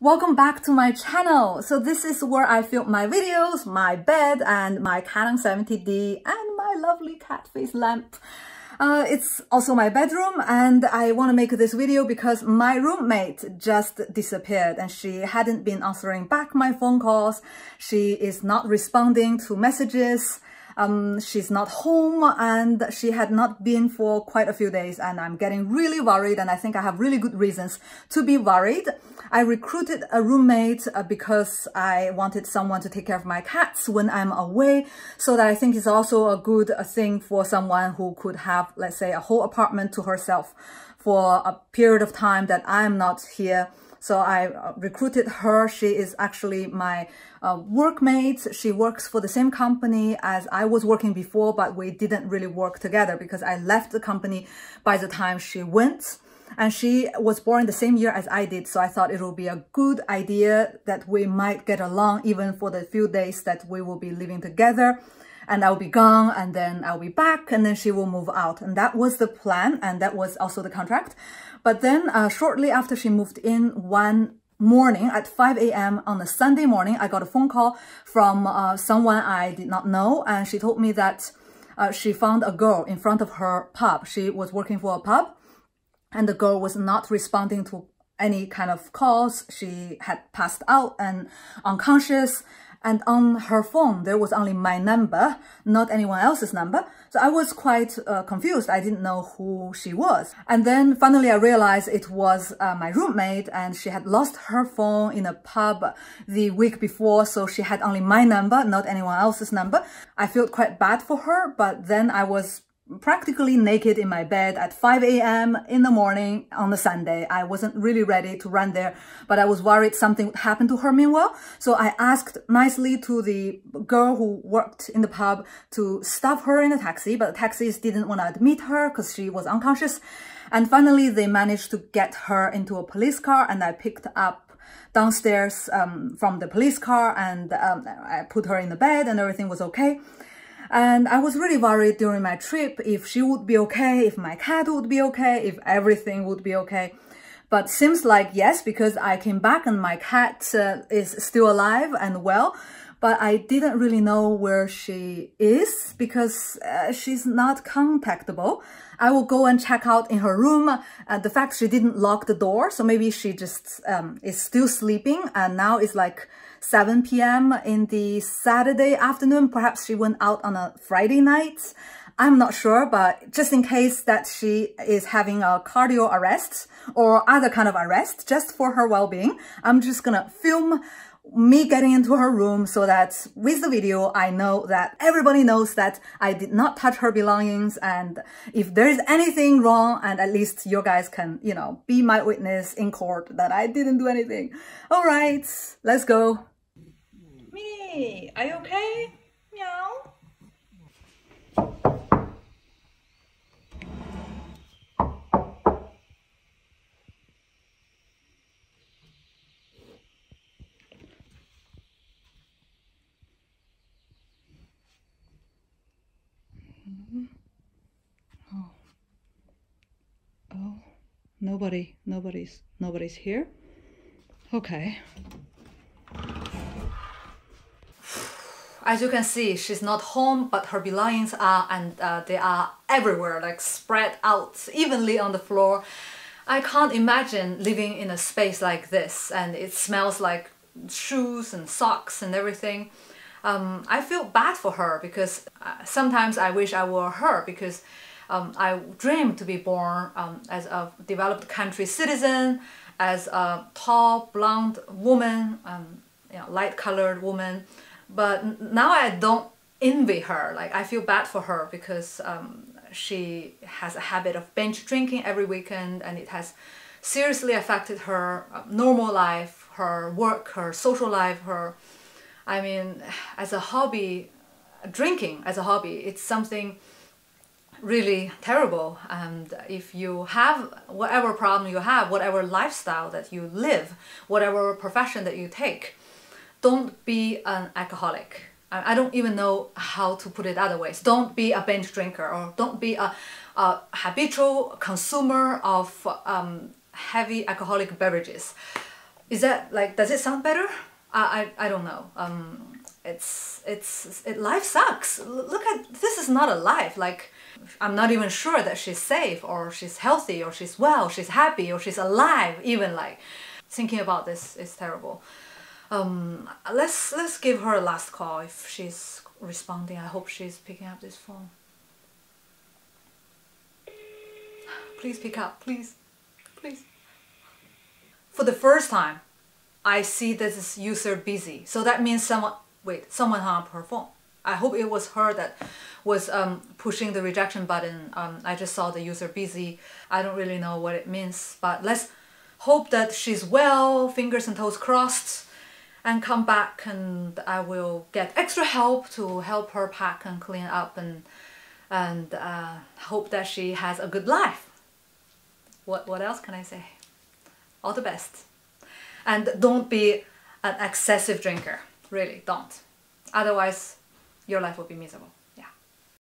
Welcome back to my channel. So this is where I film my videos, my bed and my Canon 70D and my lovely cat face lamp. It's also my bedroom, and I want to make this video because my roommate just disappeared and she hadn't been answering back my phone calls. She is not responding to messages. She's not home and she had not been for quite a few days, and I'm getting really worried, and I think I have really good reasons to be worried. I recruited a roommate because I wanted someone to take care of my cats when I'm away, so that I think it's also a good thing for someone who could have, let's say, a whole apartment to herself for a period of time that I'm not here. So I recruited her. She is actually my workmate. She works for the same company as I was working before, but we didn't really work together because I left the company by the time she went. And she was born the same year as I did. So I thought it would be a good idea that we might get along even for the few days that we will be living together. And I'll be gone, and then I'll be back, and then she will move out. And that was the plan, and that was also the contract. But then shortly after she moved in, one morning at 5 a.m. on a Sunday morning, I got a phone call from someone I did not know. And she told me that she found a girl in front of her pub. She was working for a pub, and the girl was not responding to any kind of calls. She had passed out and unconscious. And on her phone, there was only my number, not anyone else's number. So I was quite confused. I didn't know who she was. And then finally I realized it was my roommate, and she had lost her phone in a pub the week before. So she had only my number, not anyone else's number. I felt quite bad for her, but then I was practically naked in my bed at 5 a.m. in the morning on a Sunday. I wasn't really ready to run there, but I was worried something would happen to her meanwhile. So I asked nicely to the girl who worked in the pub to stop her in a taxi, but the taxis didn't want to admit her because she was unconscious. And finally, they managed to get her into a police car, and I picked up downstairs from the police car, and I put her in the bed, and everything was okay. And I was really worried during my trip if she would be okay, if my cat would be okay, if everything would be okay. But seems like yes, because I came back and my cat is still alive and well. But I didn't really know where she is because she's not contactable. I will go and check out in her room. The fact she didn't lock the door, so maybe she just is still sleeping, and now it's like 7 p.m. in the Saturday afternoon. Perhaps she went out on a Friday night. I'm not sure, but just in case that she is having a cardio arrest or other kind of arrest, just for her well-being, I'm just gonna film me getting into her room so that with the video, I know that everybody knows that I did not touch her belongings. And if there is anything wrong, and at least you guys can, you know, be my witness in court that I didn't do anything. All right, let's go. Me, are you okay? Meow. Oh, nobody's here. Okay. As you can see, she's not home, but her belongings are, and they are everywhere, like spread out evenly on the floor. I can't imagine living in a space like this, and it smells like shoes and socks and everything. I feel bad for her because sometimes I wish I were her, because I dream to be born as a developed country citizen, as a tall, blonde woman, you know, light-colored woman. But now I don't envy her. Like, I feel bad for her because she has a habit of binge drinking every weekend, and it has seriously affected her normal life, her work, her social life, her... I mean, as a hobby, drinking as a hobby, it's something really terrible. And if you have whatever problem you have, whatever lifestyle that you live, whatever profession that you take, don't be an alcoholic. I don't even know how to put it other ways. Don't be a binge drinker, or don't be a habitual consumer of heavy alcoholic beverages. Is that like, does it sound better? I don't know. Life sucks. Look at, this is not a life. Like, I'm not even sure that she's safe or she's healthy or she's well, she's happy or she's alive even. Like, thinking about this is terrible. Let's give her a last call if she's responding. I hope she's picking up this phone. Please pick up, please, please. For the first time, I see this user busy. So that means someone hung up her phone. I hope it was her that was pushing the rejection button. I just saw the user busy. I don't really know what it means, but let's hope that she's well, fingers and toes crossed, and come back, and I will get extra help to help her pack and clean up, and hope that she has a good life. What else can I say? All the best. And don't be an excessive drinker. Really, don't. Otherwise, your life will be miserable.